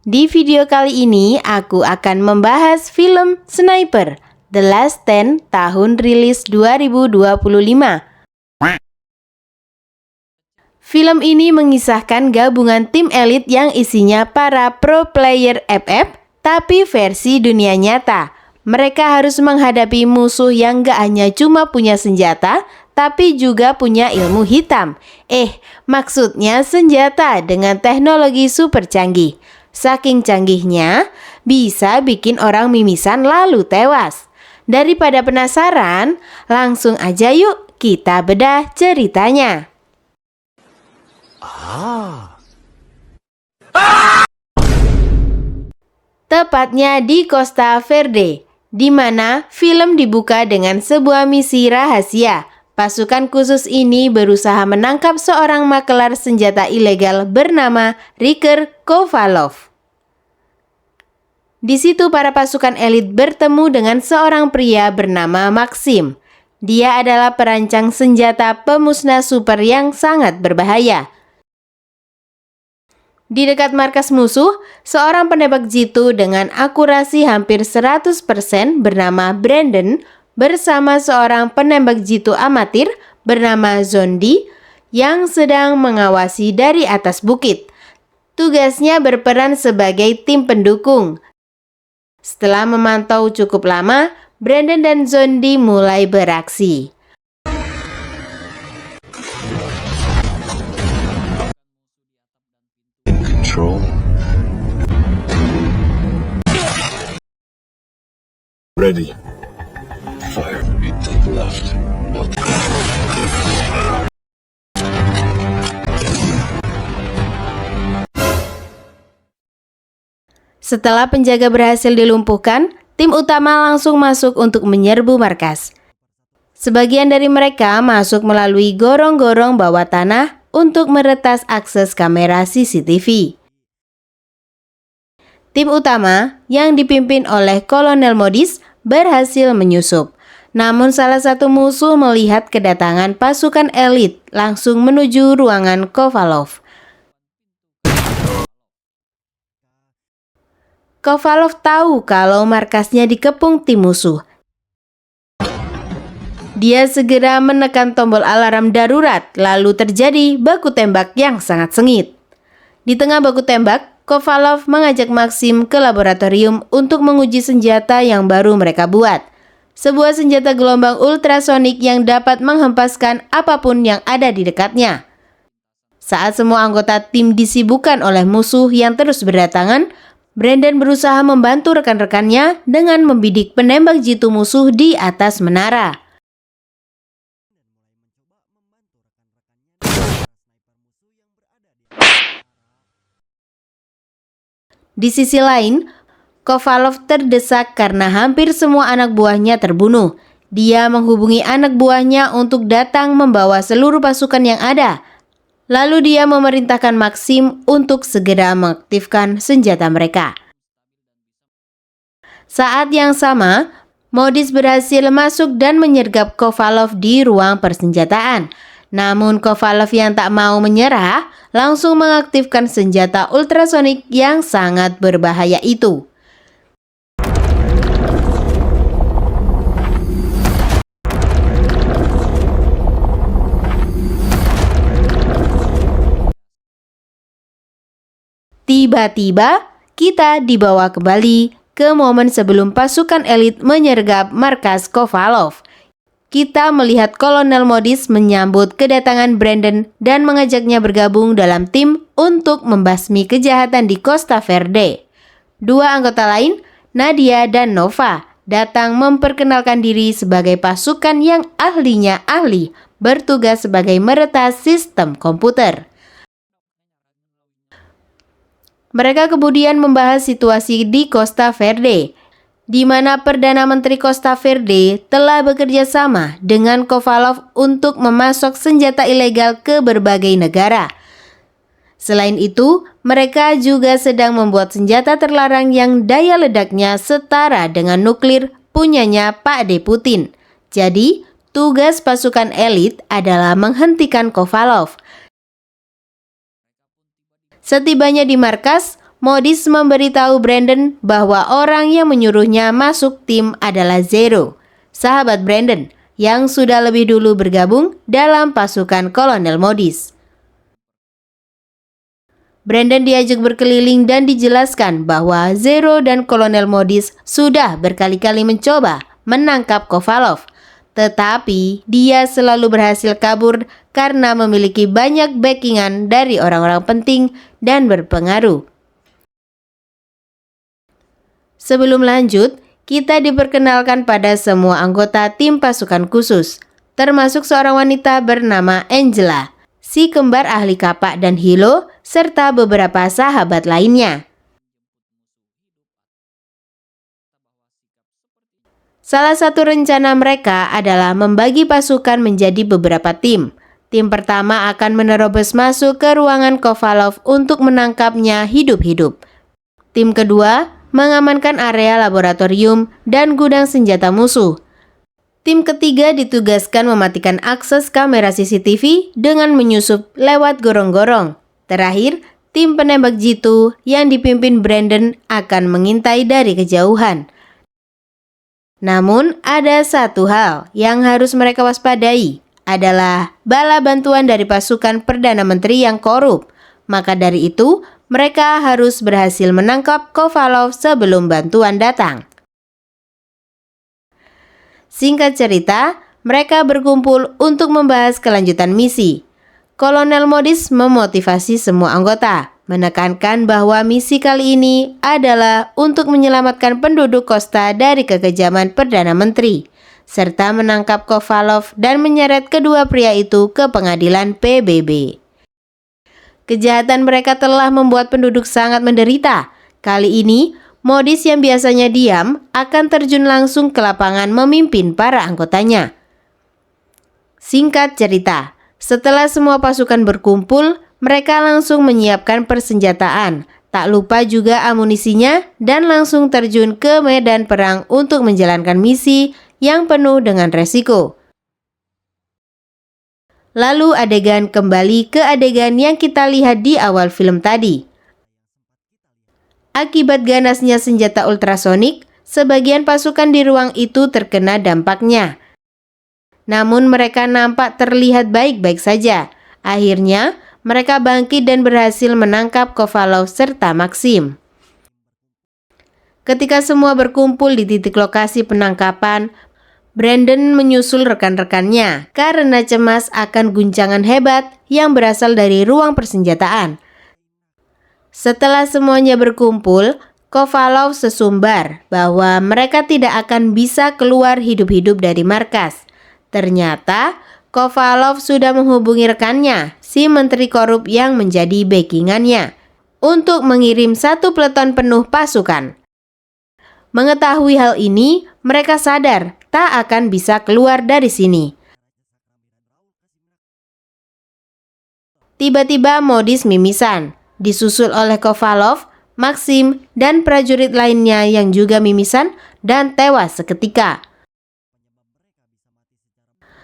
Di video kali ini aku akan membahas film Sniper The Last Stand tahun rilis 2025. Film ini mengisahkan gabungan tim elit yang isinya para pro player FF tapi versi dunia nyata. Mereka harus menghadapi musuh yang gak hanya cuma punya senjata tapi juga punya ilmu hitam. Maksudnya senjata dengan teknologi super canggih. Saking canggihnya, bisa bikin orang mimisan lalu tewas. Daripada penasaran, langsung aja yuk kita bedah ceritanya. Tepatnya di Costa Verde, di mana film dibuka dengan sebuah misi rahasia. Pasukan khusus ini berusaha menangkap seorang makelar senjata ilegal bernama Riker Kovalov. Di situ para pasukan elit bertemu dengan seorang pria bernama Maxim. Dia adalah perancang senjata pemusnah super yang sangat berbahaya. Di dekat markas musuh, seorang penembak jitu dengan akurasi hampir 100% bernama Brandon bersama seorang penembak jitu amatir bernama Zondi yang sedang mengawasi dari atas bukit. Tugasnya berperan sebagai tim pendukung. Setelah memantau cukup lama, Brandon dan Zondi mulai beraksi. Ready. Fire. You take left. Setelah penjaga berhasil dilumpuhkan, tim utama langsung masuk untuk menyerbu markas. Sebagian dari mereka masuk melalui gorong-gorong bawah tanah untuk meretas akses kamera CCTV. Tim utama yang dipimpin oleh Kolonel Modis berhasil menyusup. Namun salah satu musuh melihat kedatangan pasukan elit langsung menuju ruangan Kovalov. Kovalov tahu kalau markasnya dikepung tim musuh. Dia segera menekan tombol alarm darurat, lalu terjadi baku tembak yang sangat sengit. Di tengah baku tembak, Kovalov mengajak Maxim ke laboratorium untuk menguji senjata yang baru mereka buat. Sebuah senjata gelombang ultrasonik yang dapat menghempaskan apapun yang ada di dekatnya. Saat semua anggota tim disibukkan oleh musuh yang terus berdatangan, Brandon berusaha membantu rekan-rekannya dengan membidik penembak jitu musuh di atas menara. Di sisi lain, Kovalov terdesak karena hampir semua anak buahnya terbunuh. Dia menghubungi anak buahnya untuk datang membawa seluruh pasukan yang ada. Lalu dia memerintahkan Maxim untuk segera mengaktifkan senjata mereka. Saat yang sama, Modis berhasil masuk dan menyergap Kovalov di ruang persenjataan. Namun Kovalov yang tak mau menyerah langsung mengaktifkan senjata ultrasonik yang sangat berbahaya itu. Tiba-tiba, kita dibawa kembali ke momen sebelum pasukan elit menyergap markas Kovalov. Kita melihat Kolonel Modis menyambut kedatangan Brandon dan mengajaknya bergabung dalam tim untuk membasmi kejahatan di Costa Verde. Dua anggota lain, Nadia dan Nova, datang memperkenalkan diri sebagai pasukan yang ahlinya ahli bertugas sebagai meretas sistem komputer. Mereka kemudian membahas situasi di Costa Verde, di mana Perdana Menteri Costa Verde telah bekerja sama dengan Kovalov untuk memasok senjata ilegal ke berbagai negara. Selain itu, mereka juga sedang membuat senjata terlarang yang daya ledaknya setara dengan nuklir punyanya Pak D. Putin. Jadi, tugas pasukan elit adalah menghentikan Kovalov. Setibanya di markas, Modis memberitahu Brandon bahwa orang yang menyuruhnya masuk tim adalah Zero, sahabat Brandon yang sudah lebih dulu bergabung dalam pasukan Kolonel Modis. Brandon diajak berkeliling dan dijelaskan bahwa Zero dan Kolonel Modis sudah berkali-kali mencoba menangkap Kovalov, tetapi dia selalu berhasil kabur karena memiliki banyak backingan dari orang-orang penting dan berpengaruh. Sebelum lanjut, kita diperkenalkan pada semua anggota tim pasukan khusus, termasuk seorang wanita bernama Angela, si kembar ahli kapak dan hilo, serta beberapa sahabat lainnya. Salah satu rencana mereka adalah membagi pasukan menjadi beberapa tim. Tim pertama akan menerobos masuk ke ruangan Kovalov untuk menangkapnya hidup-hidup. Tim kedua mengamankan area laboratorium dan gudang senjata musuh. Tim ketiga ditugaskan mematikan akses kamera CCTV dengan menyusup lewat gorong-gorong. Terakhir, tim penembak jitu yang dipimpin Brandon akan mengintai dari kejauhan. Namun, ada satu hal yang harus mereka waspadai, adalah bala bantuan dari pasukan Perdana Menteri yang korup. Maka dari itu, mereka harus berhasil menangkap Kovalov sebelum bantuan datang. Singkat cerita, mereka berkumpul untuk membahas kelanjutan misi. Kolonel Modis memotivasi semua anggota, menekankan bahwa misi kali ini adalah untuk menyelamatkan penduduk Kosta dari kekejaman Perdana Menteri, serta menangkap Kovalov dan menyeret kedua pria itu ke pengadilan PBB. Kejahatan mereka telah membuat penduduk sangat menderita. Kali ini, Modis yang biasanya diam akan terjun langsung ke lapangan memimpin para anggotanya. Singkat cerita, setelah semua pasukan berkumpul, mereka langsung menyiapkan persenjataan, tak lupa juga amunisinya, dan langsung terjun ke medan perang untuk menjalankan misi yang penuh dengan resiko. Lalu adegan kembali ke adegan yang kita lihat di awal film tadi. Akibat ganasnya senjata ultrasonik, sebagian pasukan di ruang itu terkena dampaknya. Namun mereka nampak terlihat baik-baik saja. Akhirnya, mereka bangkit dan berhasil menangkap Kovalov serta Maxim. Ketika semua berkumpul di titik lokasi penangkapan, Brandon menyusul rekan-rekannya karena cemas akan guncangan hebat yang berasal dari ruang persenjataan. Setelah semuanya berkumpul, Kovalov sesumbar bahwa mereka tidak akan bisa keluar hidup-hidup dari markas. Ternyata, Kovalov sudah menghubungi rekannya, si menteri korup yang menjadi backingannya, untuk mengirim satu peleton penuh pasukan. Mengetahui hal ini, mereka sadar tak akan bisa keluar dari sini. Tiba-tiba Modis mimisan, disusul oleh Kovalov, Maxim, dan prajurit lainnya yang juga mimisan dan tewas seketika.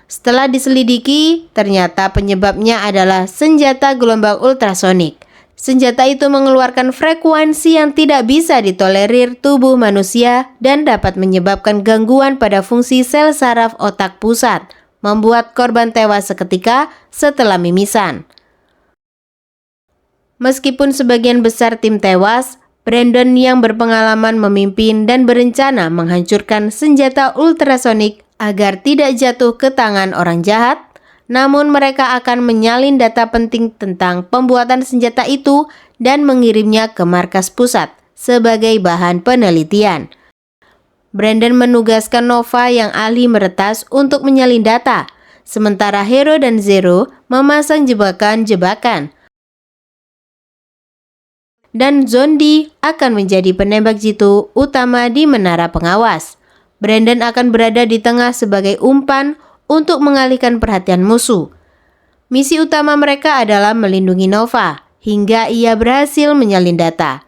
Setelah diselidiki, ternyata penyebabnya adalah senjata gelombang ultrasonik. Senjata itu mengeluarkan frekuensi yang tidak bisa ditolerir tubuh manusia dan dapat menyebabkan gangguan pada fungsi sel saraf otak pusat, membuat korban tewas seketika setelah mimisan. Meskipun sebagian besar tim tewas, Brandon yang berpengalaman memimpin dan berencana menghancurkan senjata ultrasonik agar tidak jatuh ke tangan orang jahat, namun mereka akan menyalin data penting tentang pembuatan senjata itu dan mengirimnya ke markas pusat sebagai bahan penelitian. Brandon menugaskan Nova yang ahli meretas untuk menyalin data, sementara Hero dan Zero memasang jebakan-jebakan. Dan Zondi akan menjadi penembak jitu utama di menara pengawas. Brandon akan berada di tengah sebagai umpan untuk mengalihkan perhatian musuh. Misi utama mereka adalah melindungi Nova hingga ia berhasil menyalin data.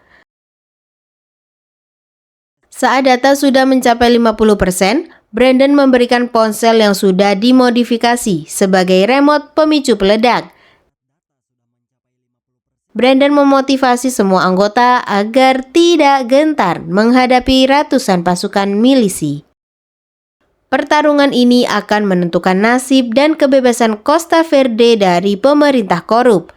Saat data sudah mencapai 50%, Brandon memberikan ponsel yang sudah dimodifikasi sebagai remote pemicu peledak. Brandon memotivasi semua anggota agar tidak gentar menghadapi ratusan pasukan milisi. Pertarungan ini akan menentukan nasib dan kebebasan Costa Verde dari pemerintah korup.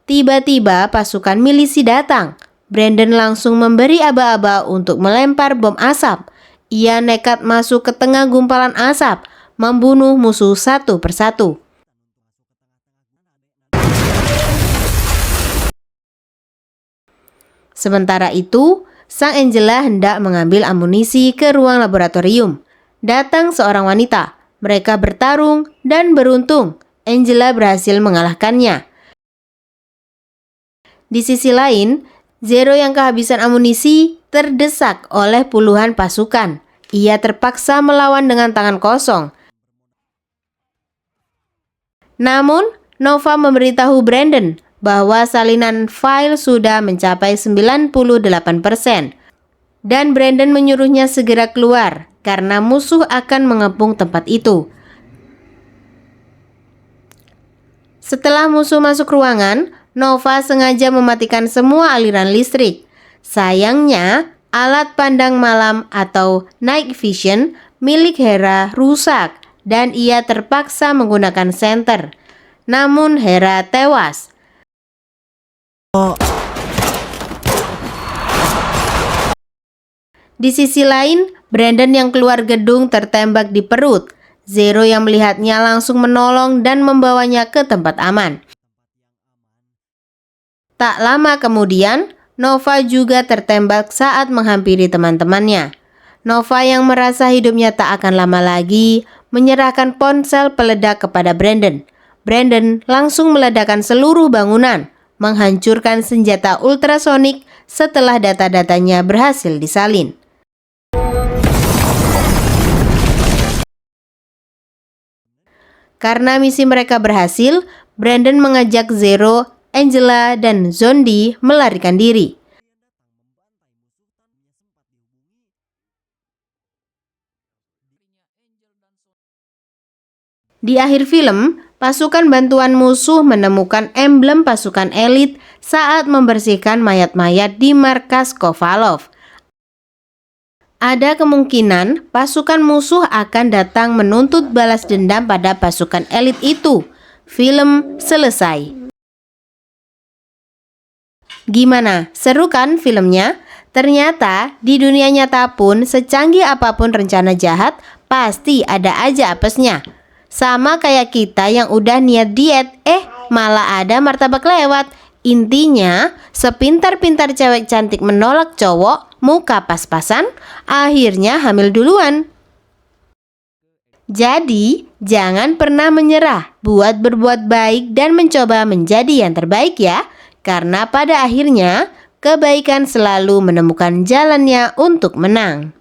Tiba-tiba pasukan milisi datang. Brandon langsung memberi aba-aba untuk melempar bom asap. Ia nekat masuk ke tengah gumpalan asap, membunuh musuh satu persatu. Sementara itu, sang Angela hendak mengambil amunisi ke ruang laboratorium. Datang seorang wanita. Mereka bertarung dan beruntung Angela berhasil mengalahkannya. Di sisi lain, Zero yang kehabisan amunisi terdesak oleh puluhan pasukan. Ia terpaksa melawan dengan tangan kosong. Namun, Nova memberitahu Brandon bahwa salinan file sudah mencapai 98%. Dan Brandon menyuruhnya segera keluar karena musuh akan mengepung tempat itu. Setelah musuh masuk ruangan, Nova sengaja mematikan semua aliran listrik. Sayangnya, alat pandang malam atau night vision milik Hera rusak dan ia terpaksa menggunakan senter. Namun Hera tewas. Di sisi lain, Brandon yang keluar gedung tertembak di perut. Zero yang melihatnya langsung menolong dan membawanya ke tempat aman. Tak lama kemudian, Nova juga tertembak saat menghampiri teman-temannya. Nova yang merasa hidupnya tak akan lama lagi, menyerahkan ponsel peledak kepada Brandon. Brandon langsung meledakkan seluruh bangunan, menghancurkan senjata ultrasonik setelah data-datanya berhasil disalin. Karena misi mereka berhasil, Brandon mengajak Zero, Angela, dan Zondi melarikan diri. Di akhir film, pasukan bantuan musuh menemukan emblem pasukan elit saat membersihkan mayat-mayat di markas Kovalov. Ada kemungkinan pasukan musuh akan datang menuntut balas dendam pada pasukan elit itu. Film selesai. Gimana? Seru kan filmnya? Ternyata di dunia nyata pun secanggih apapun rencana jahat, pasti ada aja apesnya. Sama kayak kita yang udah niat diet, malah ada martabak lewat. Intinya, sepintar-pintar cewek cantik menolak cowok, muka pas-pasan, akhirnya hamil duluan. Jadi, jangan pernah menyerah buat berbuat baik dan mencoba menjadi yang terbaik ya. Karena pada akhirnya, kebaikan selalu menemukan jalannya untuk menang.